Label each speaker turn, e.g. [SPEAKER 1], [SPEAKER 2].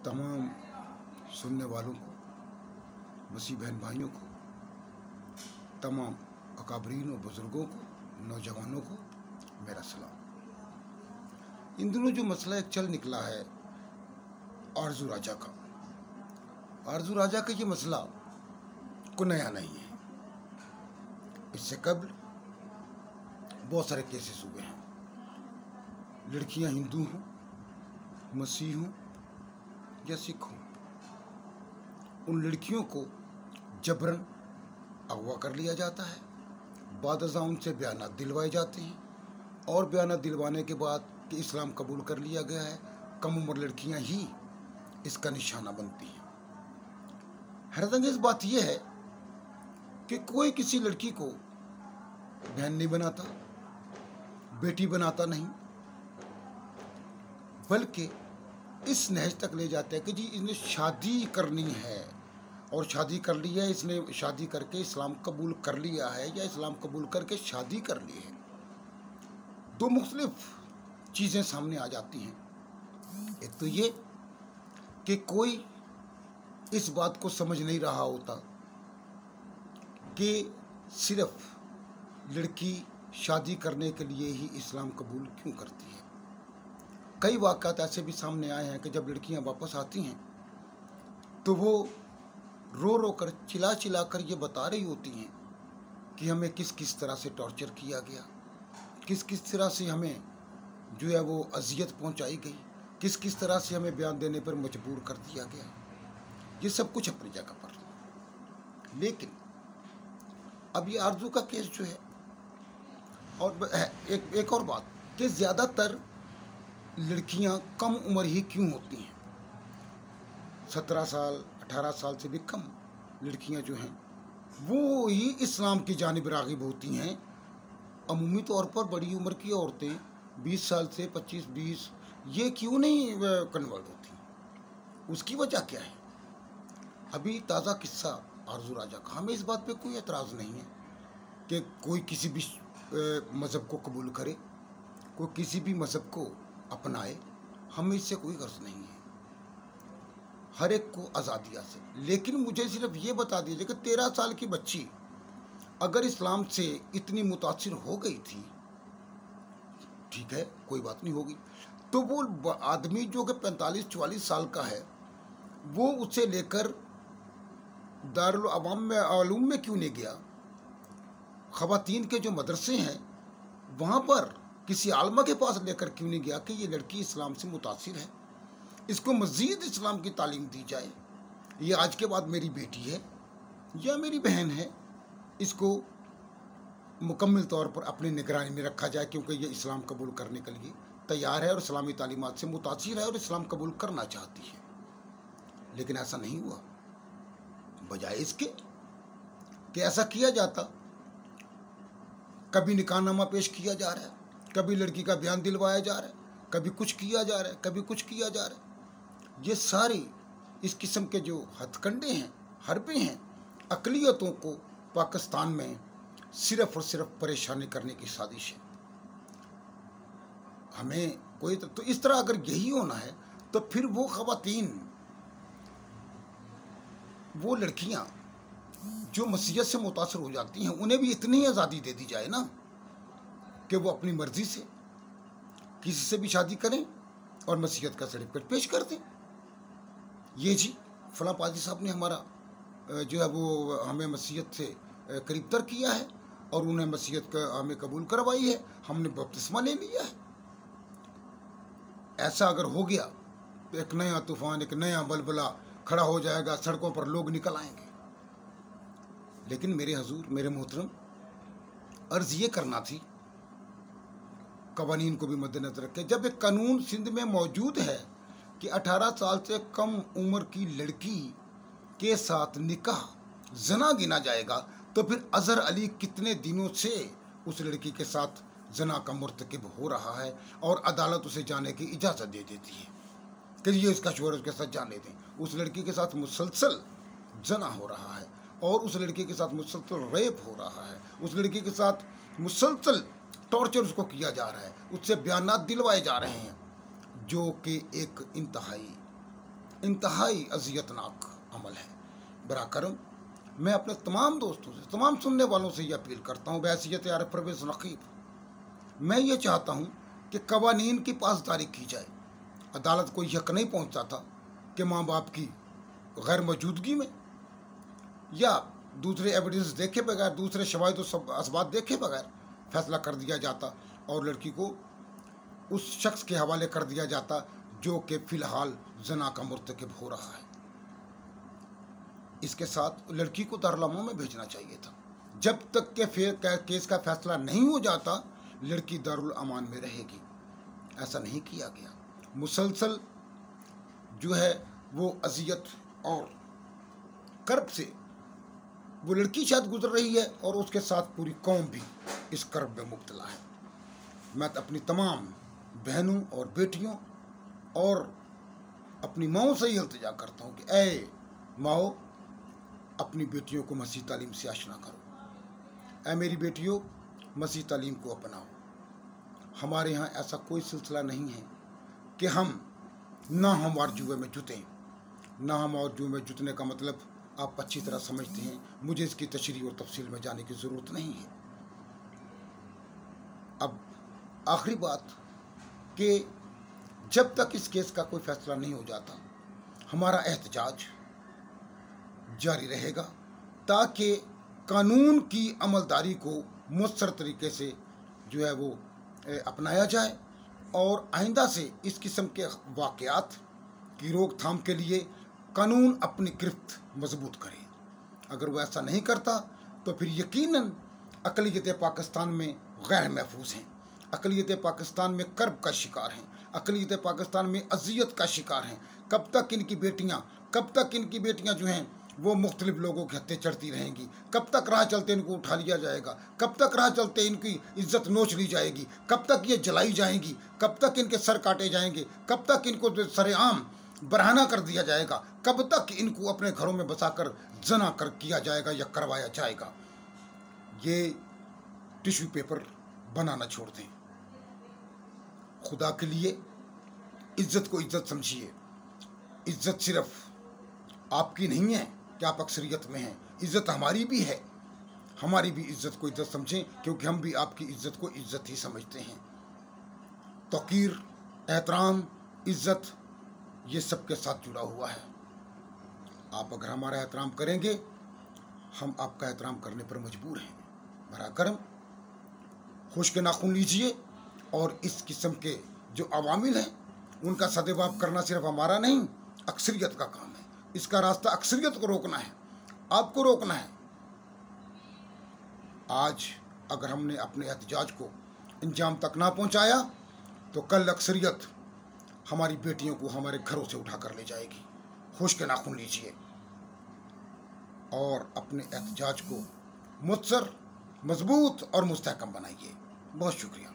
[SPEAKER 1] तमाम सुनने वालों को, मसीह बहन भाइयों को, तमाम अकाबरीन और बुज़ुर्गों को, नौजवानों को मेरा सलाम। इन दिनों जो मसला एक चल निकला है आरज़ू राजा का, आरज़ू राजा का ये मसला को नया नहीं है। इससे कबल बहुत सारे केसेस हुए हैं। लड़कियां हिंदू हों, मसीह हों या सिख हों, उन लड़कियों को जबरन अगवा कर लिया जाता है। बादशाह उनसे बयानात दिलवाए जाते हैं और बयानात दिलवाने के बाद कि इस्लाम कबूल कर लिया गया है, कम उम्र लड़कियां ही इसका निशाना बनती हैं। हैरतअंगेज़ बात यह है कि कोई किसी लड़की को बहन नहीं बनाता, बेटी बनाता नहीं, बल्कि इस नहज तक ले जाते हैं कि जी इसने शादी करनी है और शादी कर ली है, इसने शादी करके इस्लाम कबूल कर लिया है या इस्लाम कबूल करके शादी कर ली है। दो मुख्तलिफ चीज़ें सामने आ जाती हैं। एक तो ये कि कोई इस बात को समझ नहीं रहा होता कि सिर्फ लड़की शादी करने के लिए ही इस्लाम कबूल क्यों करती है। कई वाक़यात ऐसे भी सामने आए हैं कि जब लड़कियां वापस आती हैं तो वो रो रो कर, चिल्ला चिल्ला कर ये बता रही होती हैं कि हमें किस किस तरह से टॉर्चर किया गया, किस किस तरह से हमें जो है वो अजियत पहुंचाई गई, किस किस तरह से हमें बयान देने पर मजबूर कर दिया गया। ये सब कुछ अपनी जगह पर, लेकिन अब ये आरज़ू का केस जो है, और एक और बात कि ज़्यादातर लड़कियां कम उम्र ही क्यों होती हैं। 17 साल 18 साल से भी कम लड़कियां जो हैं वो ही इस्लाम की जानिब राग़िब होती हैं। अमूमी तौर पर बड़ी उम्र की औरतें 20 साल से 25-20 ये क्यों नहीं कन्वर्ट होती, उसकी वजह क्या है। अभी ताज़ा किस्सा आरज़ू राजा का, हमें इस बात पे कोई एतराज़ नहीं है कि कोई किसी भी मज़हब को कबूल करे, कोई किसी भी मज़हब को अपनाए, हमें इससे कोई गर्ज नहीं है, हर एक को आज़ादिया से। लेकिन मुझे सिर्फ ये बता दीजिए कि 13 साल की बच्ची अगर इस्लाम से इतनी मुतासिर हो गई थी, ठीक है कोई बात नहीं होगी, तो वो आदमी जो कि 45-44 साल का है वो उसे लेकर दारुल अवाम में क्यों नहीं गया। ख़वातीन के जो मदरसे हैं वहाँ पर किसी आलमा के पास लेकर क्यों नहीं गया कि ये लड़की इस्लाम से मुतासिर है, इसको मज़ीद इस्लाम की तालीम दी जाए, ये आज के बाद मेरी बेटी है या मेरी बहन है, इसको मुकम्मल तौर पर अपनी निगरानी में रखा जाए क्योंकि ये इस्लाम कबूल करने के लिए तैयार है और इस्लामी तालीमात से मुतासिर है और इस्लाम कबूल करना चाहती है। लेकिन ऐसा नहीं हुआ। बजाय इसके कि ऐसा किया जाता, कभी निकाहनामा पेश किया जा रहा है, कभी लड़की का बयान दिलवाया जा रहा है, कभी कुछ किया जा रहा है, कभी कुछ किया जा रहा है। ये सारी इस किस्म के जो हथकंडे हैं, हरबे हैं, अक़लियतों को पाकिस्तान में सिर्फ और सिर्फ परेशानी करने की साजिश है। हमें कोई तो इस तरह अगर यही होना है तो फिर वो ख़वातीन, वो लड़कियां जो मसीहत से मुतासर हो जाती हैं उन्हें भी इतनी ही आज़ादी दे दी जाए ना कि वो अपनी मर्ज़ी से किसी से भी शादी करें और मसीहत का सर्टिफिकेट पेश कर दें। ये जी फलां पाजी साहब ने हमारा जो है वो हमें मसीहत से करीब तर किया है और उन्हें मसीहत का हमें कबूल करवाई है, हमने बपतिस्मा ले लिया है। ऐसा अगर हो गया तो एक नया तूफ़ान, एक नया बलबला खड़ा हो जाएगा, सड़कों पर लोग निकल आएंगे। लेकिन मेरे हजूर, मेरे मोहतरम, अर्ज़ ये करना थी कवानीन को भी मद्देनजर रखे, जब एक कानून सिंध में मौजूद है कि 18 साल से कम उम्र की लड़की के साथ निकाह जना गिना जाएगा, तो फिर अज़हर अली कितने दिनों से उस लड़की के साथ जना का मुर्तकिब हो रहा है और अदालत उसे जाने की इजाज़त दे देती है कि ये इसका शोहर उसके साथ जाने दें। उस लड़की के साथ मुसलसल जना हो रहा है और उस लड़की के साथ मुसलसल रेप हो रहा है, उस लड़की के साथ मुसलसल टॉर्चर उसको किया जा रहा है, उससे बयानात दिलवाए जा रहे हैं, जो कि एक इंतहाई इंतहाई अजियतनाक अमल है। बरा करम मैं अपने तमाम दोस्तों से, तमाम सुनने वालों से ये अपील करता हूँ बहैसियत यार परवेज़ नकीब, मैं ये चाहता हूँ कि कवानीन की पासदारी की जाए। अदालत को यक नहीं पहुँचता था कि माँ बाप की गैर मौजूदगी में या दूसरे एविडेंस देखे बगैर, दूसरे शवाहिद और असबात देखे बगैर फैसला कर दिया जाता और लड़की को उस शख्स के हवाले कर दिया जाता जो कि फ़िलहाल ज़ना का मुर्तकिब हो रहा है। इसके साथ लड़की को दारुल-अमान में भेजना चाहिए था। जब तक के केस का फैसला नहीं हो जाता लड़की दारुल-अमान में रहेगी। ऐसा नहीं किया गया। मुसलसल जो है वो अजियत और कर्ब से वो लड़की शायद गुजर रही है और उसके साथ पूरी कौम भी इस कर्ब में मुब्तला है। मैं अपनी तमाम बहनों और बेटियों और अपनी माओं से ही इल्तिजा करता हूँ कि ऐ माओ, अपनी बेटियों को मसीह तालीम से आशना करो। ऐ मेरी बेटियों, मसीह तालीम को अपनाओ। हमारे यहाँ ऐसा कोई सिलसिला नहीं है कि हम ना हम और जुए में जुतें। ना हम और जुए में जुतने का मतलब आप अच्छी तरह समझते हैं, मुझे इसकी तशरीह और तफसील में जाने की ज़रूरत नहीं है। अब आखिरी बात कि जब तक इस केस का कोई फैसला नहीं हो जाता हमारा एहतजाज जारी रहेगा ताकि कानून की अमलदारी को मुयस्सर तरीके से जो है वो अपनाया जाए और आइंदा से इस किस्म के वाक़यात की रोकथाम के लिए कानून अपनी गिरफ्त मजबूत करे। अगर वो ऐसा नहीं करता तो फिर यकीनन अक़लियत पाकिस्तान में गैर महफूज हैं, अक़लियत पाकिस्तान में कर्ब का शिकार हैं, अक़लियत पाकिस्तान में अजियत का शिकार हैं। कब तक इनकी बेटियां जो हैं वो मुख्तलिफ लोगों के हत्थे चढ़ती रहेंगी? कब तक राह चलते इनको उठा लिया जाएगा? कब तक राह चलते इनकी इज्जत नोच ली जाएगी? कब तक ये जलाई जाएंगी? कब तक इनके सर काटे जाएंगे? कब तक इनको सरेआम बरहना कर दिया जाएगा? कब तक इनको अपने घरों में बसाकर जना कर किया जाएगा या करवाया जाएगा? ये टिश्यू पेपर बनाना छोड़ दें। खुदा के लिए इज्जत को इज्जत समझिए। इज्जत सिर्फ आपकी नहीं है कि आप अक्सरियत में हैं, इज्जत हमारी भी है। हमारी भी इज्जत को इज्जत समझें क्योंकि हम भी आपकी इज्जत को इज्जत ही समझते हैं। तौकीर, एहतराम, इज्जत ये सबके साथ जुड़ा हुआ है। आप अगर हमारा एहतराम करेंगे हम आपका एहतराम करने पर मजबूर हैं। बरा करम खुश्क नाखून लीजिए और इस किस्म के जो अवामिल हैं उनका सदेबाब करना सिर्फ हमारा नहीं अक्सरियत का काम है। इसका रास्ता अक्सरियत को रोकना है, आपको रोकना है। आज अगर हमने अपने एहतजाज को अंजाम तक ना पहुंचाया तो कल अक्सरियत हमारी बेटियों को हमारे घरों से उठा कर ले जाएगी। खुश्क नाखून लीजिए और अपने एहतजाज को मुत्सर, मजबूत और मुस्तहकम बनाइए। बहुत शुक्रिया।